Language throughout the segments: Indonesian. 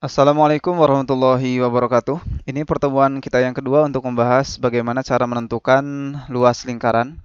Assalamualaikum warahmatullahi wabarakatuh. Ini pertemuan kita yang kedua untuk membahas bagaimana cara menentukan luas lingkaran.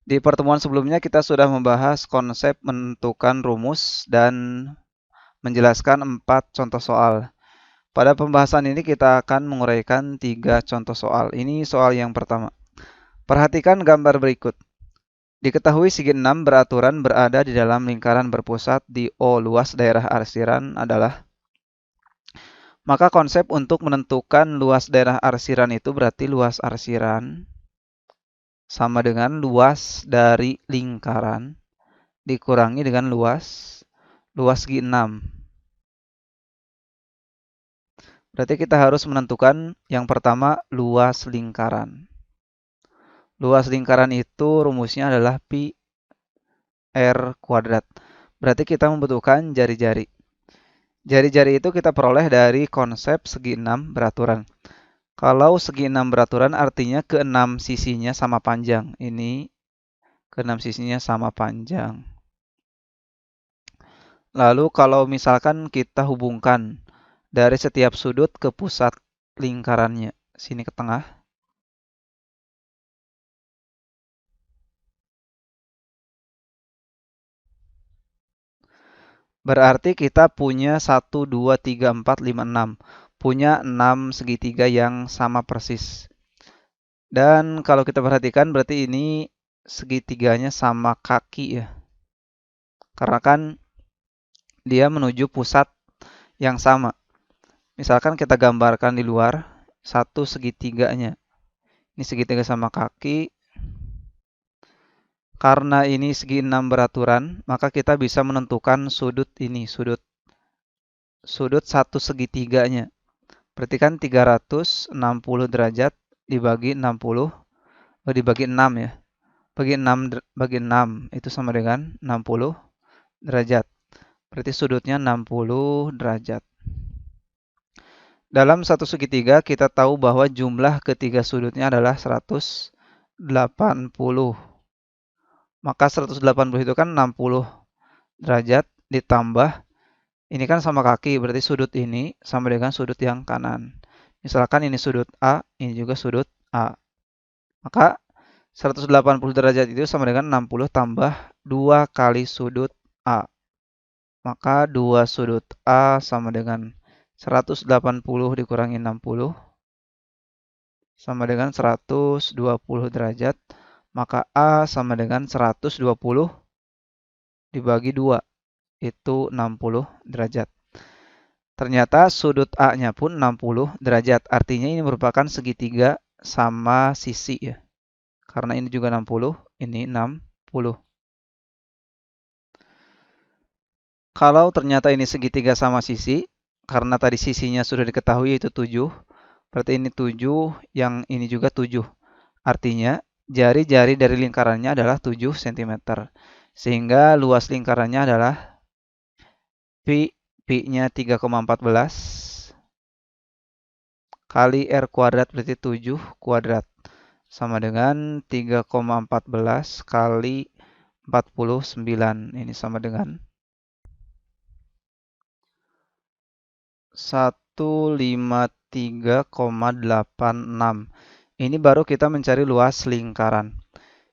Di pertemuan sebelumnya kita sudah membahas konsep menentukan rumus dan menjelaskan 4 contoh soal. Pada pembahasan ini kita akan menguraikan 3 contoh soal. Ini soal yang pertama. Perhatikan gambar berikut. Diketahui segi 6 beraturan berada di dalam lingkaran berpusat di O luas daerah arsiran adalah. Maka konsep untuk menentukan luas daerah arsiran itu berarti luas arsiran sama dengan luas dari lingkaran dikurangi dengan luas segi 6. Berarti kita harus menentukan yang pertama luas lingkaran. Luas lingkaran itu rumusnya adalah pi r kuadrat. Berarti kita membutuhkan jari-jari. Jari-jari itu kita peroleh dari konsep segi 6 beraturan. Kalau segi 6 beraturan artinya keenam sisinya sama panjang. Ini keenam sisinya sama panjang. Lalu kalau misalkan kita hubungkan dari setiap sudut ke pusat lingkarannya, sini ke tengah, berarti kita punya 1, 2, 3, 4, 5, 6. Punya 6 segitiga yang sama persis. Dan kalau kita perhatikan berarti ini segitiganya sama kaki ya. Karena kan dia menuju pusat yang sama. Misalkan kita gambarkan di luar satu segitiganya. Ini segitiga sama kaki. Karena ini segi 6 beraturan, maka kita bisa menentukan sudut ini, sudut satu segitiganya. Berarti kan 360 derajat dibagi 60, dibagi 6 ya. Bagi 6 itu sama dengan 60 derajat. Berarti sudutnya 60 derajat. Dalam satu segitiga kita tahu bahwa jumlah ketiga sudutnya adalah 180. Maka 180 itu kan 60 derajat ditambah ini kan sama kaki, berarti sudut ini sama dengan sudut yang kanan. Misalkan ini sudut A, ini juga sudut A. Maka 180 derajat itu sama dengan 60 tambah 2 kali sudut A. Maka 2 sudut A sama dengan 180 dikurangi 60 sama dengan 120 derajat. Maka A sama dengan 120 dibagi 2. Itu 60 derajat. Ternyata sudut A-nya pun 60 derajat. Artinya ini merupakan segitiga sama sisi ya. Karena ini juga 60, ini 60. Kalau ternyata ini segitiga sama sisi, karena tadi sisinya sudah diketahui itu 7, berarti ini 7, yang ini juga 7. Artinya jari-jari dari lingkarannya adalah 7 cm. Sehingga luas lingkarannya adalah pi-nya 3,14 kali R kuadrat berarti 7 kuadrat. Sama dengan 3,14 kali 49. Ini sama dengan 153,86. Ini baru kita mencari luas lingkaran.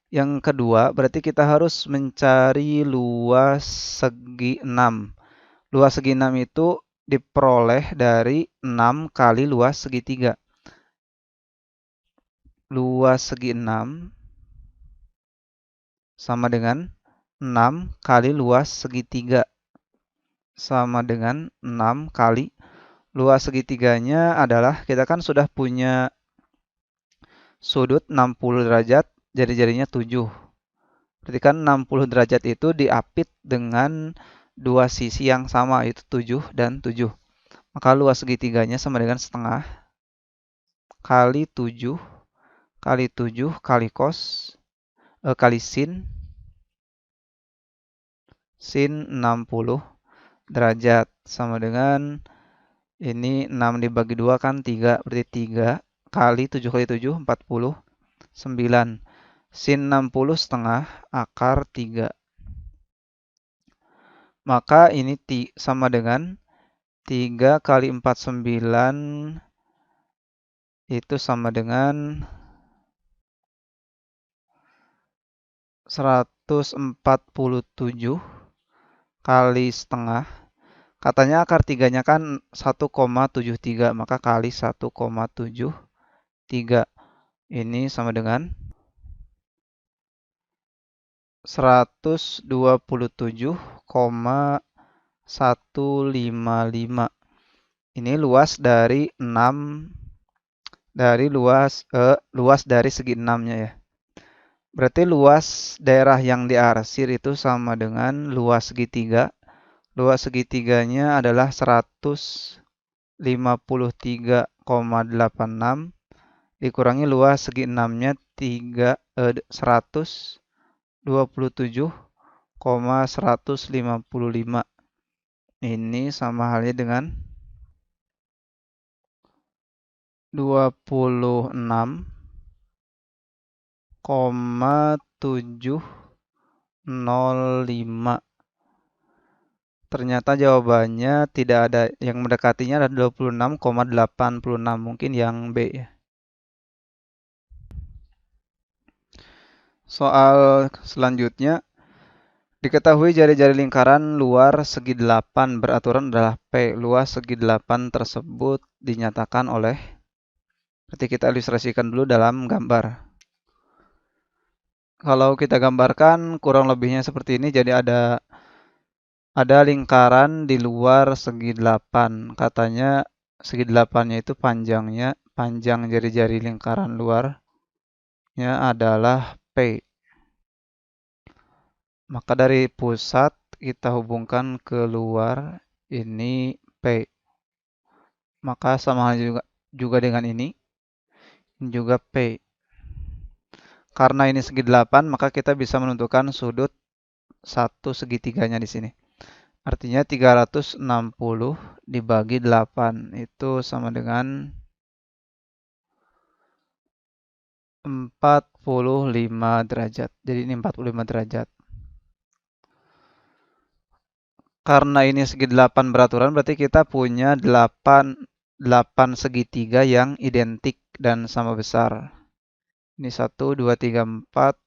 Yang kedua, berarti kita harus mencari luas segi 6. Luas segi 6 itu diperoleh dari 6 kali luas segitiga. Luas segi 6 sama dengan 6 kali luas segitiga. Sama dengan 6 kali luas segitiganya adalah kita kan sudah punya sudut 60 derajat, jari-jarinya 7. Berarti kan 60 derajat itu diapit dengan dua sisi yang sama, yaitu 7 dan 7. Maka luas segitiganya sama dengan setengah kali 7 kali 7 kali kali sin 60 derajat sama dengan ini 6 dibagi 2 kan 3, berarti 3 kali 7 kali 7, 49. Sin 60 setengah akar 3. Maka ini sama dengan 3 kali 49 itu sama dengan 147 kali setengah. Katanya akar 3-nya kan 1,73, maka kali 1,73. Ini sama dengan 127,155. Ini luas dari 6, luas dari segi 6-nya ya. Berarti luas daerah yang diarsir itu sama dengan luas segitiga. Luas segitiganya adalah 153,86 dikurangi luas segi 6-nya 127,155. Ini sama halnya dengan 26,705. Ternyata jawabannya tidak ada, yang mendekatinya ada 26,86. Mungkin yang B ya. Soal selanjutnya, diketahui jari-jari lingkaran luar segi 8 beraturan adalah P. Luas segi 8 tersebut dinyatakan oleh, berarti kita ilustrasikan dulu dalam gambar. Kalau kita gambarkan kurang lebihnya seperti ini, jadi ada lingkaran di luar segi 8. Katanya segi 8-nya itu panjangnya, panjang jari-jari lingkaran luarnya adalah P. Maka dari pusat kita hubungkan ke luar, ini P. Maka sama halnya juga dengan ini juga P. Karena ini segi 8, maka kita bisa menentukan sudut satu segitiganya di sini. Artinya 360 dibagi 8 itu sama dengan 45 derajat. Jadi ini 45 derajat. Karena ini segi 8 beraturan, berarti kita punya 8 segitiga yang identik dan sama besar. Ini 1, 2, 3, 4,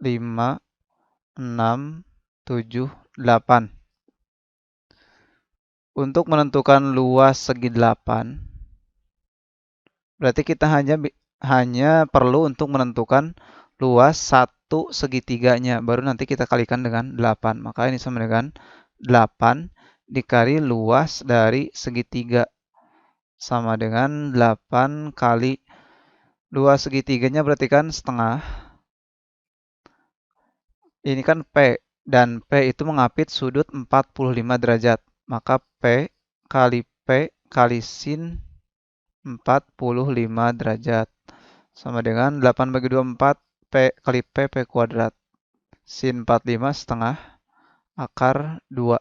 5, 6, 7, 8. Untuk menentukan luas segi 8, berarti kita hanya perlu untuk menentukan luas satu segitiganya. Baru nanti kita kalikan dengan 8. Maka ini sama dengan 8 dikali luas dari segitiga. Sama dengan 8 kali luas segitiganya berarti kan setengah. Ini kan P. Dan P itu mengapit sudut 45 derajat. Maka P kali sin 45 derajat. Sama dengan 8 bagi 2, 4. P kali P kuadrat. Sin 45 setengah akar 2.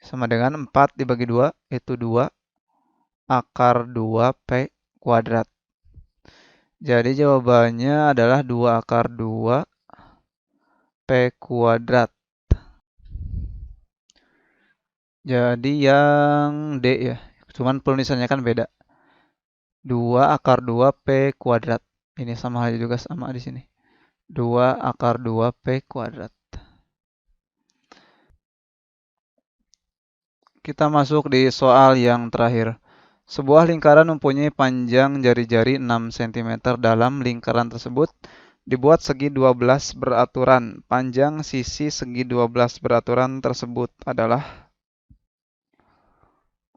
Sama dengan 4 dibagi 2, itu 2 akar 2 P kuadrat. Jadi jawabannya adalah 2 akar 2 P kuadrat. Jadi yang D ya. Cuman penulisannya kan beda. 2 akar 2 P kuadrat. Ini sama halnya juga sama di sini. 2 akar 2 P kuadrat. Kita masuk di soal yang terakhir. Sebuah lingkaran mempunyai panjang jari-jari 6 cm. Dalam lingkaran tersebut dibuat segi 12 beraturan. Panjang sisi segi 12 beraturan tersebut adalah,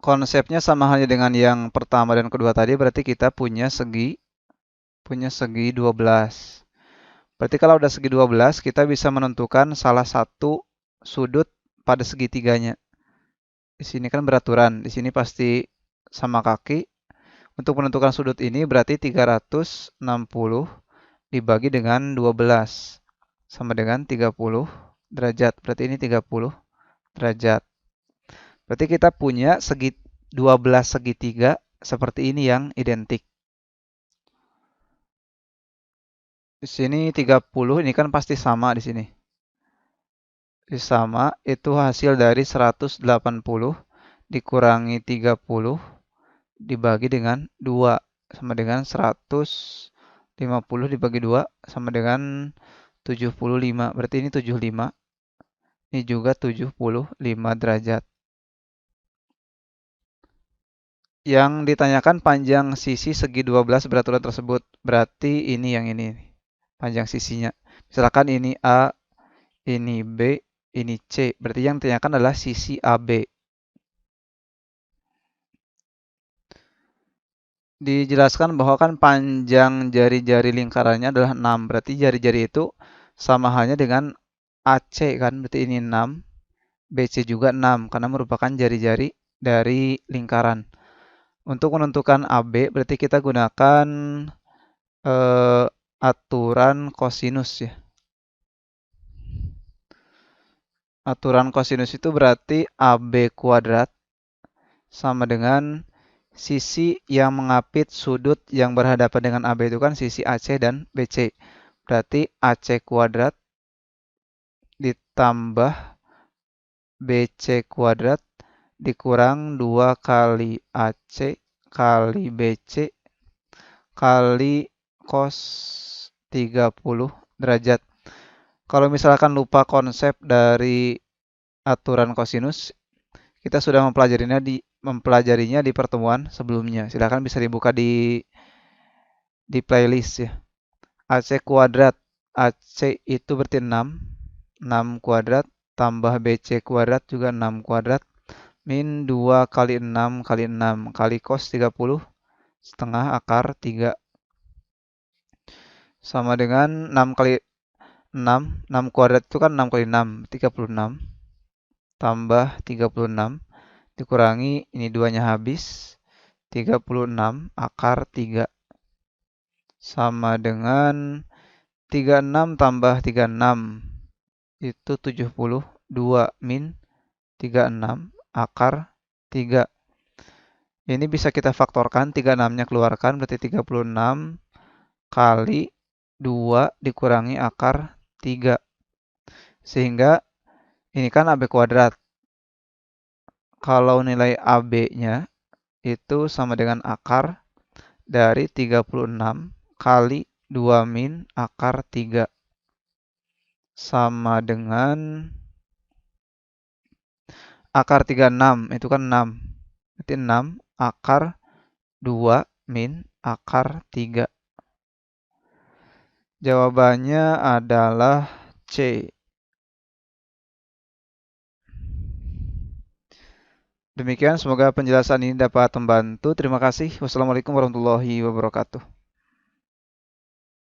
konsepnya sama halnya dengan yang pertama dan kedua tadi, berarti kita punya segi 12. Berarti kalau udah segi 12, kita bisa menentukan salah satu sudut pada segitiganya. Di sini kan beraturan, di sini pasti sama kaki. Untuk menentukan sudut ini berarti 360 dibagi dengan 12 sama dengan 30 derajat. Berarti ini 30 derajat. Berarti kita punya 12 segitiga seperti ini yang identik. Di sini 30, ini kan pasti sama di sini. Sama, itu hasil dari 180 dikurangi 30 dibagi dengan 2 sama dengan 150 dibagi 2 sama dengan 75. Berarti ini 75. Ini juga 75 derajat. Yang ditanyakan panjang sisi segi 12 beraturan tersebut. Berarti ini yang ini. Panjang sisinya. Misalkan ini A, ini B, ini C. Berarti yang ditanyakan adalah sisi AB. Dijelaskan bahwa kan panjang jari-jari lingkarannya adalah 6. Berarti jari-jari itu sama halnya dengan AC kan. Berarti ini 6. BC juga 6 karena merupakan jari-jari dari lingkaran. Untuk menentukan AB berarti kita gunakan aturan kosinus ya. Aturan kosinus itu berarti AB kuadrat sama dengan sisi yang mengapit sudut yang berhadapan dengan AB itu kan sisi AC dan BC. Berarti AC kuadrat ditambah BC kuadrat dikurang 2 kali AC kali BC kali cos 30 derajat. Kalau misalkan lupa konsep dari aturan kosinus, kita sudah mempelajarinya di pertemuan sebelumnya. Silakan bisa dibuka di playlist ya. AC kuadrat. AC itu berarti 6. 6 kuadrat tambah BC kuadrat juga 6 kuadrat. Min 2 kali 6 kali 6 kali cos 30 setengah akar 3. Sama dengan 6 kali 6. 6 kuadrat itu kan 6 kali 6. 36. Tambah 36. Dikurangi ini 2-nya habis. 36 akar 3. Sama dengan 36 tambah 36. Itu 72 min 36 akar 3. Ini bisa kita faktorkan. 36-nya keluarkan berarti 36 kali 2 dikurangi akar 3. Sehingga ini kan AB kuadrat. Kalau nilai AB-nya itu sama dengan akar dari 36 kali 2 min akar 3. Sama dengan akar 36. Itu kan 6. Berarti 6 akar 2 min akar 3. Jawabannya adalah C. Demikian, semoga penjelasan ini dapat membantu. Terima kasih. Wassalamualaikum warahmatullahi wabarakatuh.